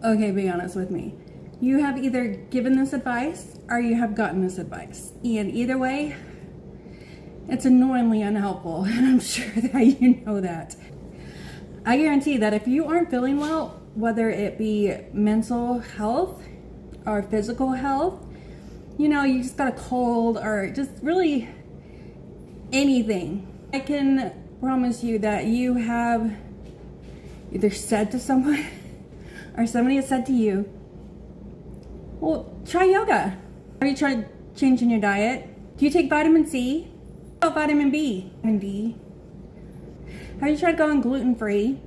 Okay, be honest with me. You have either given this advice or you have gotten this advice. And either way, it's annoyingly unhelpful. And I'm sure that you know that. I guarantee that if you aren't feeling well, whether it be mental health or physical health, you know, you just got a cold or just really anything, I can promise you that you have either said to someone or somebody has said to you, well, try yoga. Have you tried changing your diet? Do you take vitamin C? What about vitamin B? Vitamin D? Have you tried going gluten-free?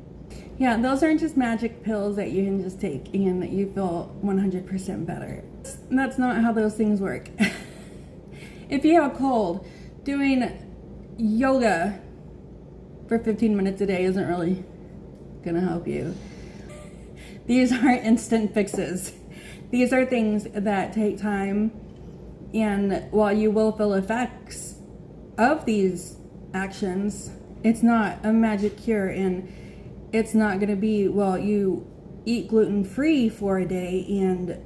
Yeah, those aren't just magic pills that you can just take and that you feel 100% better. That's not how those things work. If you have a cold, doing yoga for 15 minutes a day isn't really gonna help you. These aren't instant fixes. These are things that take time, and while you will feel effects of these actions, it's not a magic cure, and it's not gonna be, well, you eat gluten-free for a day and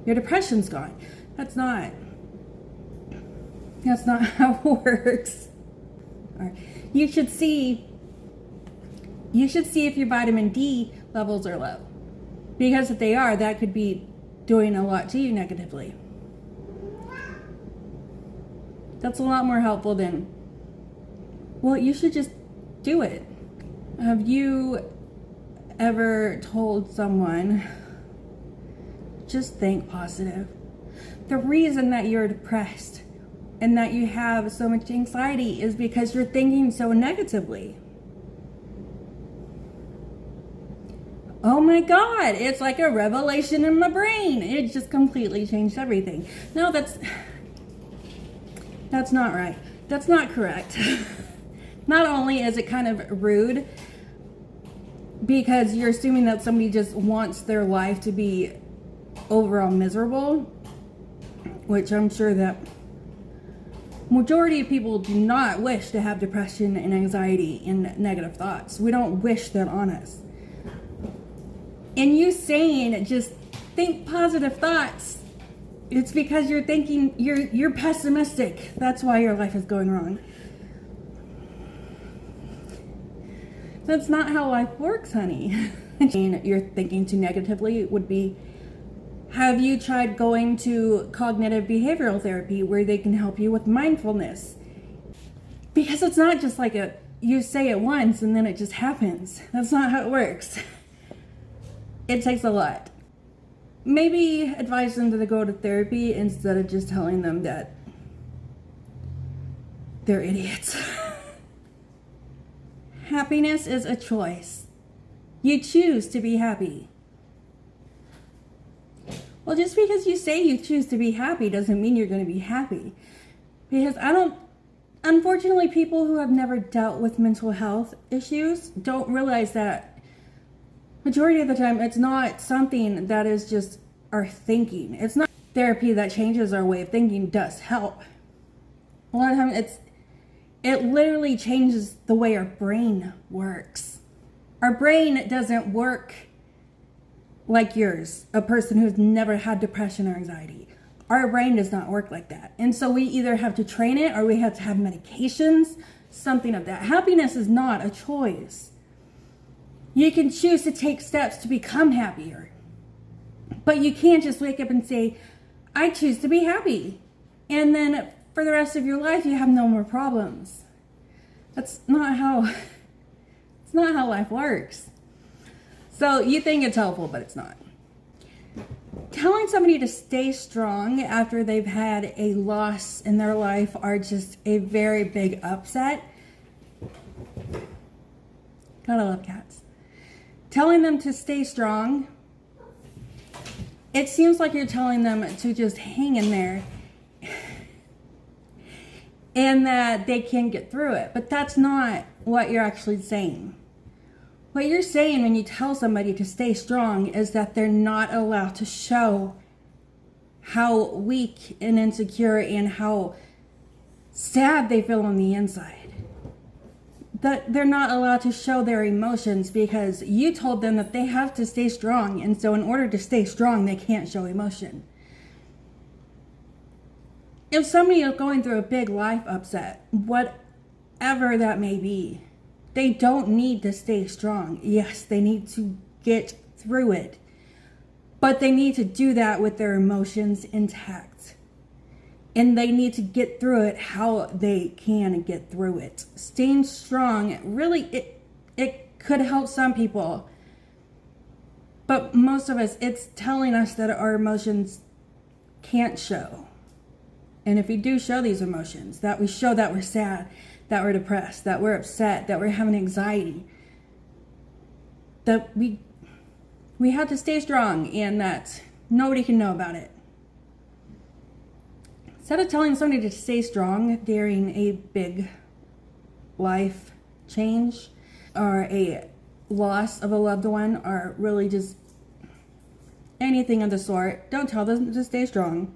your depression's gone. That's not how it works. All right. You should see if your vitamin D levels are low. Because if they are, that could be doing a lot to you negatively. That's a lot more helpful than, well, you should just do it. Have you ever told someone, just think positive? The reason that you're depressed and that you have so much anxiety is because you're thinking so negatively. Oh my God, it's like a revelation in my brain. It just completely changed everything. No, that's not right. That's not correct. Not only is it kind of rude because you're assuming that somebody just wants their life to be overall miserable, which I'm sure that majority of people do not wish to have depression and anxiety and negative thoughts. We don't wish that on us. And you saying just think positive thoughts, it's because you're thinking you're pessimistic. That's why your life is going wrong. That's not how life works, honey. You're thinking too negatively would be, have you tried going to cognitive behavioral therapy where they can help you with mindfulness? Because it's not just like you say it once and then it just happens. That's not how it works. It takes a lot. Maybe advise them to go to therapy instead of just telling them that they're idiots. Happiness is a choice. You choose to be happy. Well, just because you say you choose to be happy doesn't mean you're going to be happy. Because unfortunately, people who have never dealt with mental health issues don't realize that majority of the time, it's not something that is just our thinking. It's not therapy that changes our way of thinking does help. A lot of times, it literally changes the way our brain works. Our brain doesn't work like yours, a person who's never had depression or anxiety. Our brain does not work like that. And so we either have to train it or we have to have medications, something of that. Happiness is not a choice. You can choose to take steps to become happier. But you can't just wake up and say, I choose to be happy. And then for the rest of your life, you have no more problems. It's not how life works. So you think it's helpful, but it's not. Telling somebody to stay strong after they've had a loss in their life or just a very big upset. Gotta love cats. Telling them to stay strong, it seems like you're telling them to just hang in there and that they can get through it. But that's not what you're actually saying. What you're saying when you tell somebody to stay strong is that they're not allowed to show how weak and insecure and how sad they feel on the inside. that they're not allowed to show their emotions because you told them that they have to stay strong. And so in order to stay strong, they can't show emotion. If somebody is going through a big life upset, whatever that may be, they don't need to stay strong. Yes, they need to get through it, but they need to do that with their emotions intact. And they need to get through it how they can get through it. Staying strong, really, it could help some people. But most of us, it's telling us that our emotions can't show. And if we do show these emotions, that we show that we're sad, that we're depressed, that we're upset, that we're having anxiety, that we have to stay strong and that nobody can know about it. Instead of telling somebody to stay strong during a big life change or a loss of a loved one or really just anything of the sort, don't tell them to stay strong.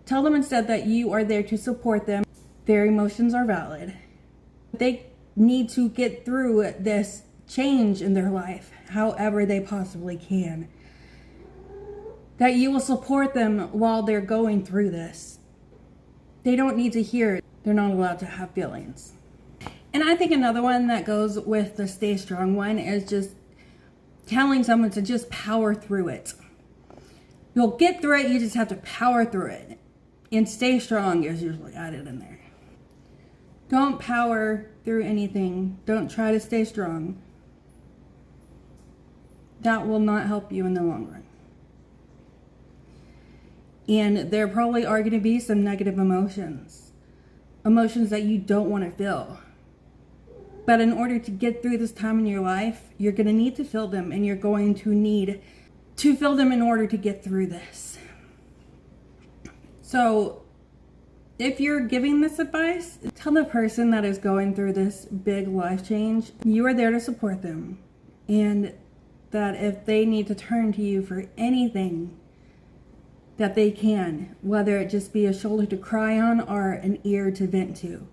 Tell them instead that you are there to support them. Their emotions are valid. They need to get through this change in their life however they possibly can. That you will support them while they're going through this. They don't need to hear it. They're not allowed to have feelings. And I think another one that goes with the stay strong one is just telling someone to just power through it. You'll get through it, you just have to power through it. And stay strong is usually added in there. Don't power through anything. Don't try to stay strong. That will not help you in the long run. And there probably are going to be some negative emotions. Emotions that you don't want to feel. But in order to get through this time in your life, you're going to need to feel them. And you're going to need to feel them in order to get through this. So, if you're giving this advice, tell the person that is going through this big life change, you are there to support them. And that if they need to turn to you for anything, that they can, whether it just be a shoulder to cry on or an ear to vent to.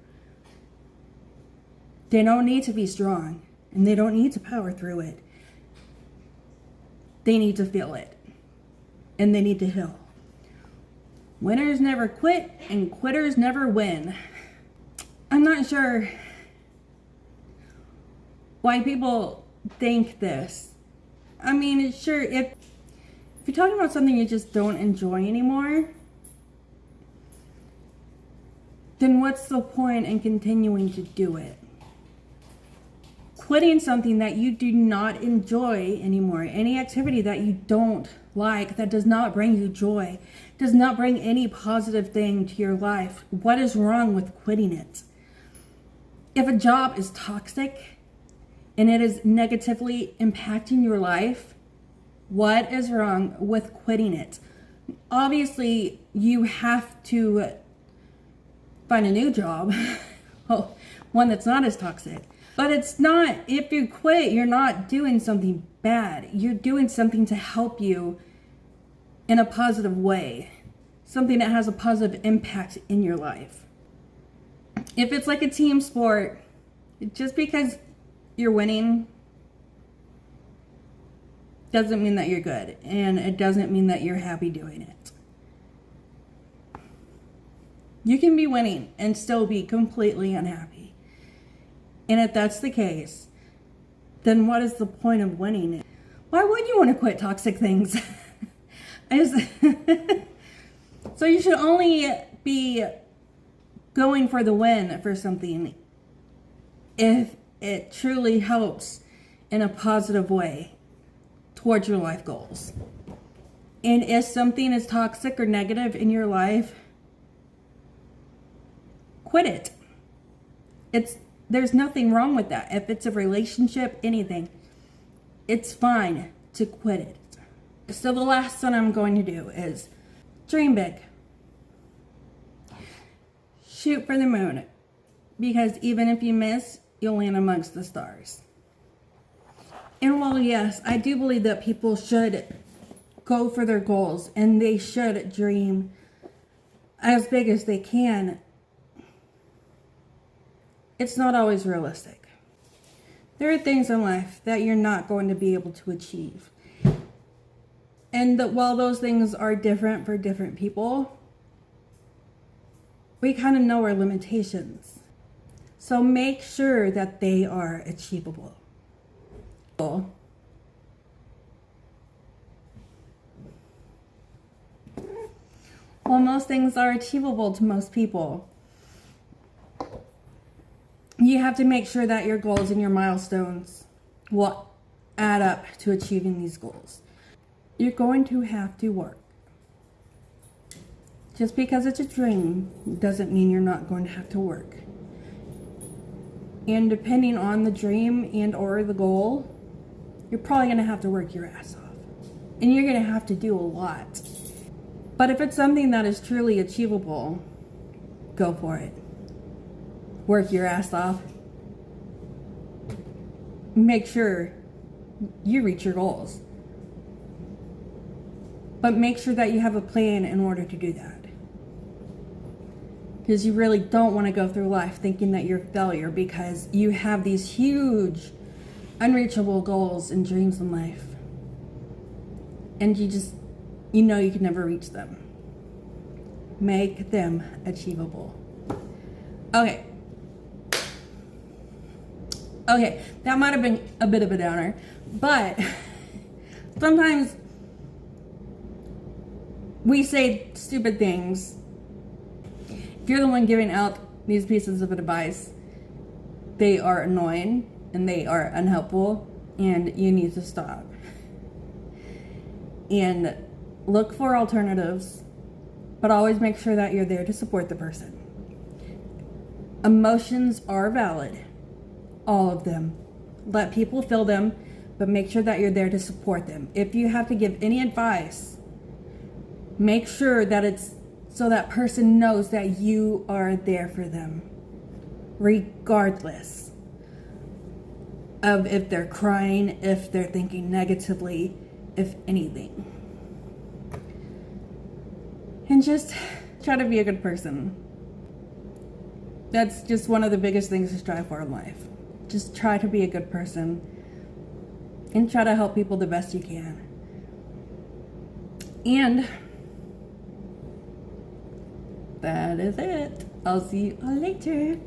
They don't need to be strong, and they don't need to power through it. They need to feel it, and they need to heal. Winners never quit, and quitters never win. I'm not sure why people think this. I mean, sure, if you're talking about something you just don't enjoy anymore, then what's the point in continuing to do it? Quitting something that you do not enjoy anymore, any activity that you don't like, that does not bring you joy, does not bring any positive thing to your life, what is wrong with quitting it? If a job is toxic and it is negatively impacting your life, what is wrong with quitting it? Obviously, you have to find a new job, one that's not as toxic. But it's not, if you quit, you're not doing something bad. You're doing something to help you in a positive way. Something that has a positive impact in your life. If it's like a team sport, just because you're winning doesn't mean that you're good. And it doesn't mean that you're happy doing it. You can be winning and still be completely unhappy. And if that's the case, then what is the point of winning? Why would you want to quit toxic things? So you should only be going for the win for something if it truly helps in a positive way towards your life goals. And if something is toxic or negative in your life, quit it. There's nothing wrong with that. If it's a relationship, anything, it's fine to quit it. So the last one I'm going to do is dream big. Shoot for the moon. Because even if you miss, you'll land amongst the stars. And while yes, I do believe that people should go for their goals and they should dream as big as they can, it's not always realistic. There are things in life that you're not going to be able to achieve. And that while those things are different for different people, we kind of know our limitations. So make sure that they are achievable. While most things are achievable to most people, you have to make sure that your goals and your milestones will add up to achieving these goals. You're going to have to work. Just because it's a dream doesn't mean you're not going to have to work. And depending on the dream and or the goal, you're probably going to have to work your ass off. And you're going to have to do a lot. But if it's something that is truly achievable, go for it. Work your ass off. Make sure you reach your goals. But make sure that you have a plan in order to do that. Because you really don't want to go through life thinking that you're a failure because you have these huge, unreachable goals and dreams in life. And you know you can never reach them. Make them achievable. Okay, that might have been a bit of a downer, but sometimes we say stupid things. If you're the one giving out these pieces of advice, they are annoying and they are unhelpful and you need to stop. And look for alternatives, but always make sure that you're there to support the person. Emotions are valid. All of them. Let people feel them, but make sure that you're there to support them. If you have to give any advice, make sure that it's so that person knows that you are there for them, regardless of if they're crying, if they're thinking negatively, if anything. And just try to be a good person. That's just one of the biggest things to strive for in life. Just try to be a good person and try to help people the best you can. And that is it. I'll see you all later.